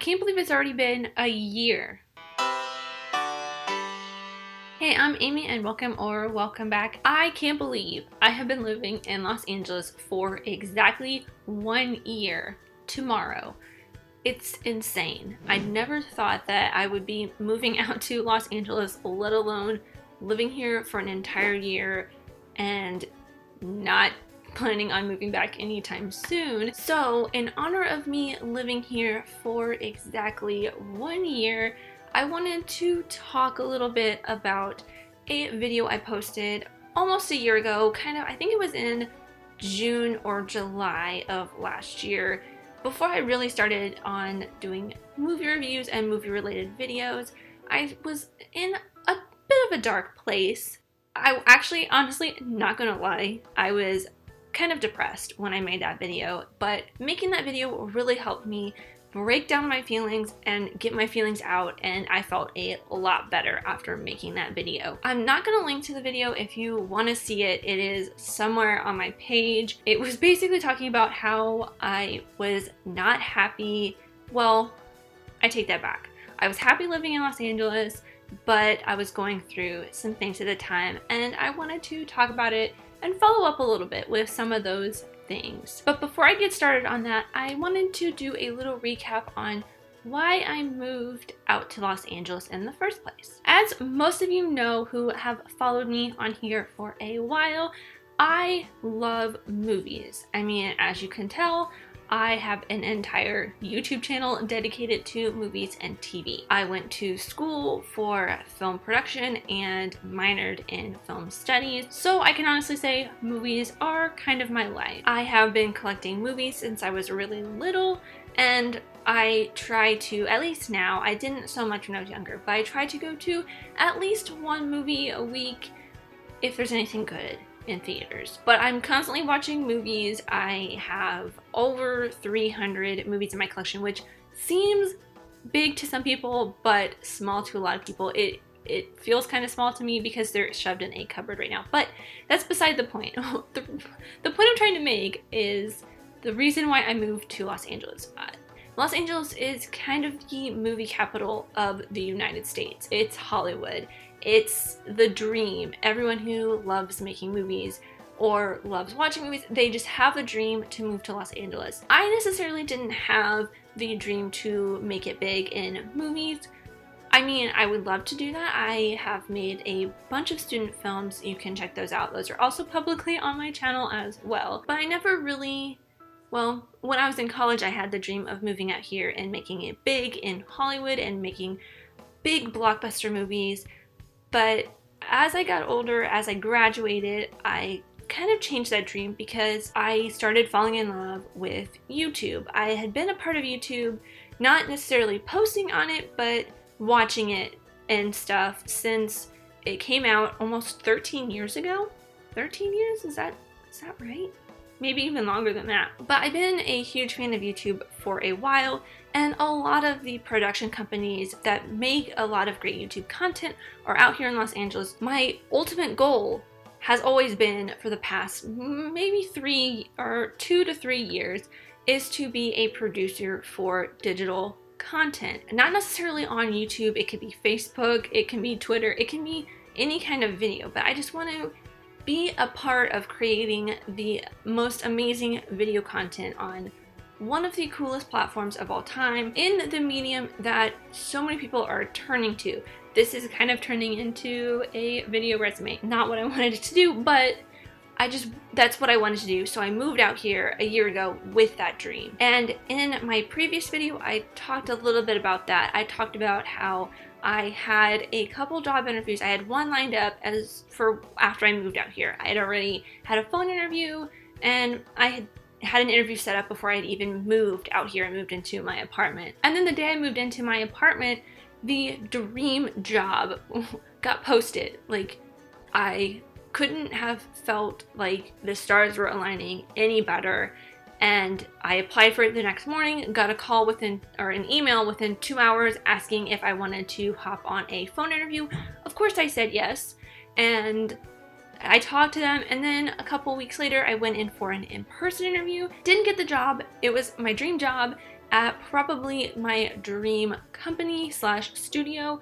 can't believe it's already been a year. Hey, I'm Amy and welcome back. I can't believe I have been living in Los Angeles for exactly 1 year tomorrow. It's insane. I never thought that I would be moving out to Los Angeles, let alone living here for an entire year and not planning on moving back anytime soon. So in honor of me living here for exactly 1 year, I wanted to talk a little bit about a video I posted almost a year ago, I think it was in June or July of last year, before I really started on doing movie reviews and movie related videos. I was in a bit of a dark place. I actually, honestly, not gonna lie, I was kind of depressed when I made that video, but making that video really helped me break down my feelings and get my feelings out, and I felt a lot better after making that video. I'm not gonna link to the video if you want to see it. It is somewhere on my page. It was basically talking about how I was not happy. Well, I take that back. I was happy living in Los Angeles, but I was going through some things at the time, and I wanted to talk about it and follow up a little bit with some of those things. But before I get started on that, I wanted to do a little recap on why I moved out to Los Angeles in the first place. As most of you know who have followed me on here for a while, I love movies. I mean, as you can tell, I have an entire YouTube channel dedicated to movies and TV. I went to school for film production and minored in film studies, so I can honestly say movies are kind of my life. I have been collecting movies since I was really little, and I try to, at least now, I didn't so much when I was younger, but I try to go to at least one movie a week if there's anything good in theaters. But I'm constantly watching movies. I have over 300 movies in my collection, which seems big to some people but small to a lot of people. It feels kind of small to me because they're shoved in a cupboard right now, but that's beside the point. The point I'm trying to make is the reason why I moved to Los Angeles. Los Angeles is kind of the movie capital of the United States. It's Hollywood. It's the dream. Everyone who loves making movies or loves watching movies, they just have a dream to move to Los Angeles. I necessarily didn't have the dream to make it big in movies. I mean, I would love to do that. I have made a bunch of student films. You can check those out. Those are also publicly on my channel as well. But I never really, well, when I was in college, I had the dream of moving out here and making it big in Hollywood and making big blockbuster movies. But as I got older, as I graduated, I kind of changed that dream because I started falling in love with YouTube. I had been a part of YouTube, not necessarily posting on it, but watching it and stuff since it came out almost 13 years ago. 13 years? Is that right? Maybe even longer than that. But I've been a huge fan of YouTube for a while, and a lot of the production companies that make a lot of great YouTube content are out here in Los Angeles. My ultimate goal has always been, for the past maybe 2 to 3 years, is to be a producer for digital content. Not necessarily on YouTube, it could be Facebook, it can be Twitter, it can be any kind of video, but I just want to be a part of creating the most amazing video content on one of the coolest platforms of all time in the medium that so many people are turning to. This is kind of turning into a video resume. Not what I wanted it to do, but that's what I wanted to do. So I moved out here a year ago with that dream. And in my previous video, I talked a little bit about that. I talked about how I had a couple job interviews. I had one lined up after I moved out here. I had already had a phone interview, and I had an interview set up before I had even moved out here and moved into my apartment. And then the day I moved into my apartment, the dream job got posted. Like, I couldn't have felt like the stars were aligning any better. And I applied for it the next morning, got a call an email within 2 hours asking if I wanted to hop on a phone interview. Of course I said yes, and I talked to them, and then a couple weeks later I went in for an in-person interview. Didn't get the job. It was my dream job, at probably my dream company slash studio,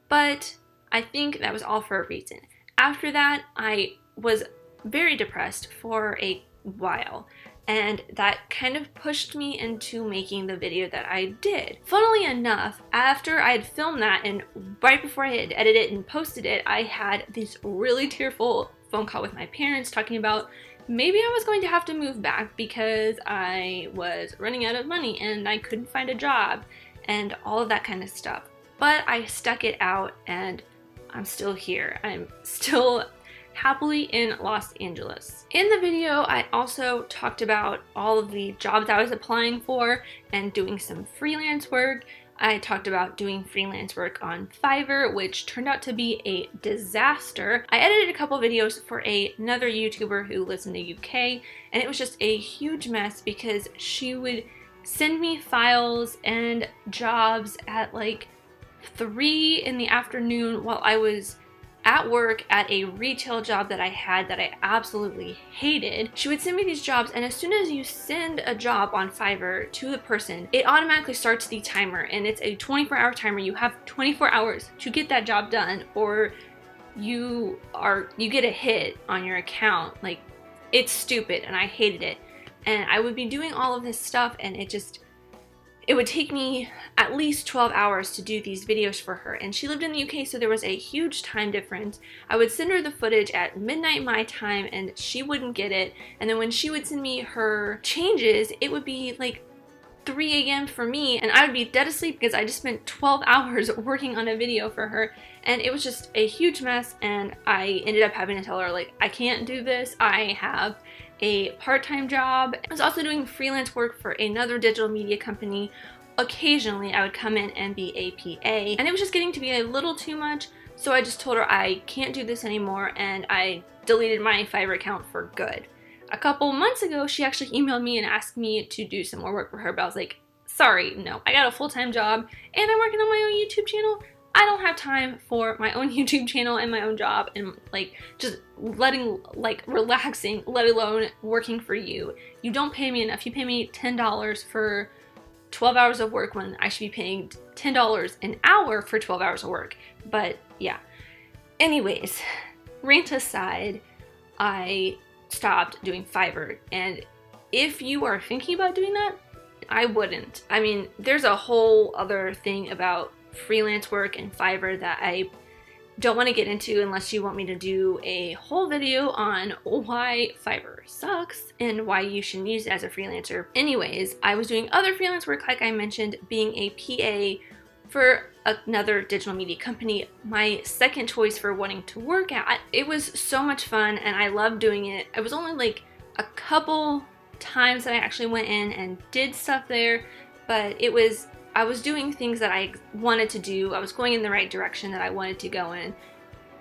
but I think that was all for a reason. After that, I was very depressed for a while, and that kind of pushed me into making the video that I did. Funnily enough, after I had filmed that and right before I had edited it and posted it, I had this really tearful phone call with my parents talking about maybe I was going to have to move back because I was running out of money and I couldn't find a job and all of that kind of stuff. But I stuck it out and I'm still here. I'm still happily in Los Angeles. In the video, I also talked about all of the jobs I was applying for and doing some freelance work. I talked about doing freelance work on Fiverr, which turned out to be a disaster. I edited a couple videos for another YouTuber who lives in the UK, and it was just a huge mess because she would send me files and jobs at like 3 in the afternoon while I was at work at a retail job that I had that I absolutely hated. She would send me these jobs, and as soon as you send a job on Fiverr to the person, it automatically starts the timer, and it's a 24-hour timer. You have 24 hours to get that job done, or you get a hit on your account. Like, it's stupid, and I hated it. And I would be doing all of this stuff, and it would take me at least 12 hours to do these videos for her. And she lived in the UK, so there was a huge time difference. I would send her the footage at midnight my time and she wouldn't get it. And then when she would send me her changes, it would be like 3 a.m. for me, and I would be dead asleep because I just spent 12 hours working on a video for her. And it was just a huge mess, and I ended up having to tell her, like, I can't do this. I have a part-time job. I was also doing freelance work for another digital media company. Occasionally I would come in and be a PA, and it was just getting to be a little too much, so I just told her I can't do this anymore, and I deleted my Fiverr account for good. A couple months ago, she actually emailed me and asked me to do some more work for her, but I was like, sorry, no, I got a full-time job and I'm working on my own YouTube channel. I don't have time for my own YouTube channel and my own job and like just relaxing, let alone working for you. You don't pay me enough. You pay me $10 for 12 hours of work when I should be paying $10 an hour for 12 hours of work. But yeah. Anyways, rant aside, I stopped doing Fiverr, and if you are thinking about doing that, I wouldn't. I mean, there's a whole other thing about freelance work and Fiverr that I don't want to get into unless you want me to do a whole video on why Fiverr sucks and why you shouldn't use it as a freelancer. Anyways, I was doing other freelance work, like I mentioned, being a PA for another digital media company, my second choice for wanting to work at. It was so much fun and I loved doing it. It was only like a couple times that I actually went in and did stuff there, but I was doing things that I wanted to do. I was going in the right direction that I wanted to go in,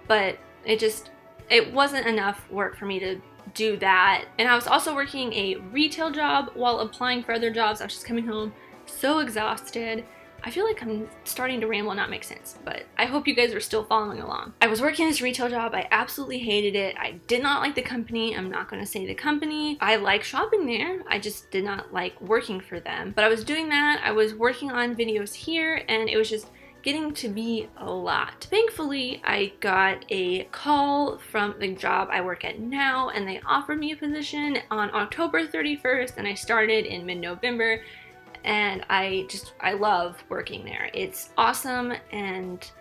but it wasn't enough work for me to do that. And I was also working a retail job while applying for other jobs. I was just coming home so exhausted. I feel like I'm starting to ramble and not make sense, but I hope you guys are still following along. I was working this retail job. I absolutely hated it. I did not like the company. I'm not going to say the company. I like shopping there. I just did not like working for them. But I was doing that. I was working on videos here, and it was just getting to be a lot. Thankfully, I got a call from the job I work at now, and they offered me a position on October 31st, and I started in mid-November. And I love working there. It's awesome, and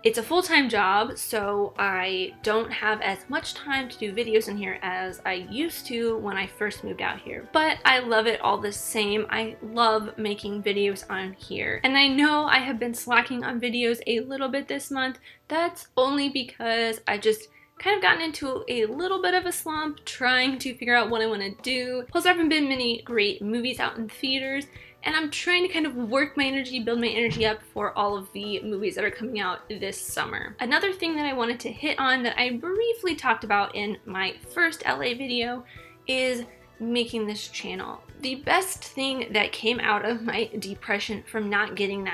it's a full-time job, so I don't have as much time to do videos in here as I used to when I first moved out here. But I love it all the same. I love making videos on here. And I know I have been slacking on videos a little bit this month. That's only because I just kind of gotten into a little bit of a slump trying to figure out what I want to do. Plus, there haven't been many great movies out in theaters, and I'm trying to kind of work my energy, build my energy up for all of the movies that are coming out this summer. Another thing that I wanted to hit on that I briefly talked about in my first LA video is making this channel. The best thing that came out of my depression from not getting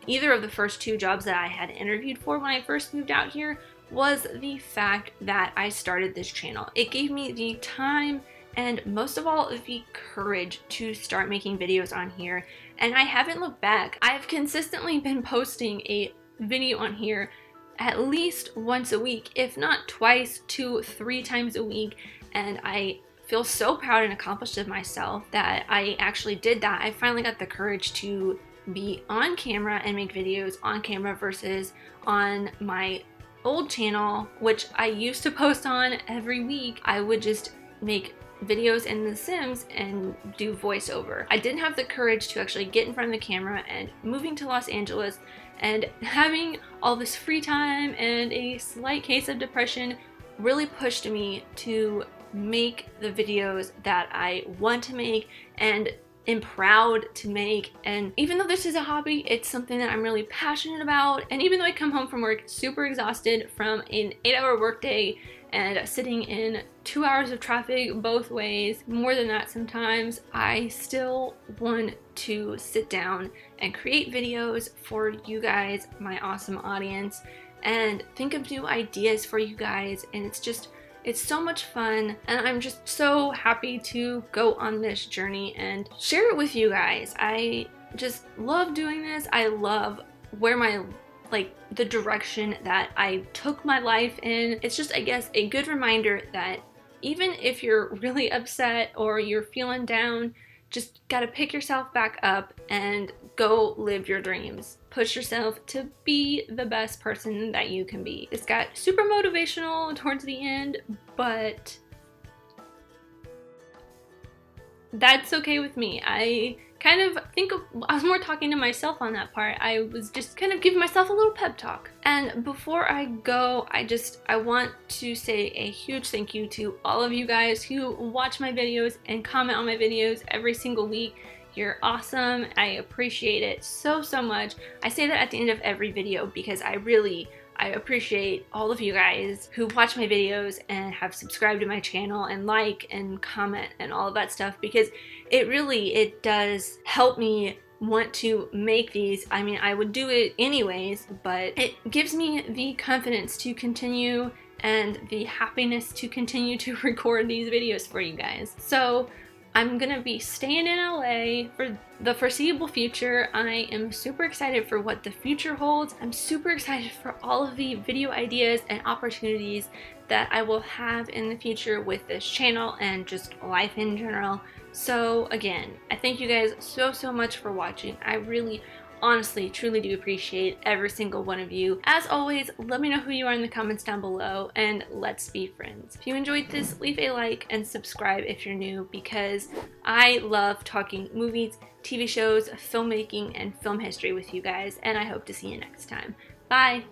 either of the first 2 jobs that I had interviewed for when I first moved out here was the fact that I started this channel. It gave me the time and most of all the courage to start making videos on here and I haven't looked back. I've consistently been posting a video on here at least once a week, if not twice to 3 times a week, and I feel so proud and accomplished of myself that I actually did that. I finally got the courage to be on camera and make videos on camera versus on my old channel, which I used to post on every week. I would just make videos in The Sims and do voiceover. I didn't have the courage to actually get in front of the camera, and moving to Los Angeles and having all this free time and a slight case of depression really pushed me to make the videos that I want to make and am proud to make. And even though this is a hobby, it's something that I'm really passionate about. And even though I come home from work super exhausted from an 8-hour workday and sitting in 2 hours of traffic both ways, more than that sometimes, I still want to sit down and create videos for you guys, my awesome audience, and think of new ideas for you guys. And it's so much fun, and I'm just so happy to go on this journey and share it with you guys. I just love doing this. I love where the direction that I took my life in. It's just, I guess, a good reminder that even if you're really upset or you're feeling down, just gotta pick yourself back up and go live your dreams. Push yourself to be the best person that you can be. This got super motivational towards the end, but that's okay with me. I was more talking to myself on that part. I was just kind of giving myself a little pep talk. And before I go, I want to say a huge thank you to all of you guys who watch my videos and comment on my videos every single week. You're awesome. I appreciate it so much. I say that at the end of every video because I appreciate all of you guys who watch my videos and have subscribed to my channel and like and comment and all of that stuff, because it does help me want to make these. I mean, I would do it anyways, but it gives me the confidence to continue and the happiness to continue to record these videos for you guys. So I'm gonna be staying in LA for the foreseeable future. I am super excited for what the future holds. I'm super excited for all of the video ideas and opportunities that I will have in the future with this channel and just life in general. So again, I thank you guys so much for watching. I really, honestly, truly do appreciate every single one of you. As always, let me know who you are in the comments down below, and let's be friends. If you enjoyed this, leave a like and subscribe if you're new, because I love talking movies, TV shows, filmmaking, and film history with you guys, and I hope to see you next time. Bye!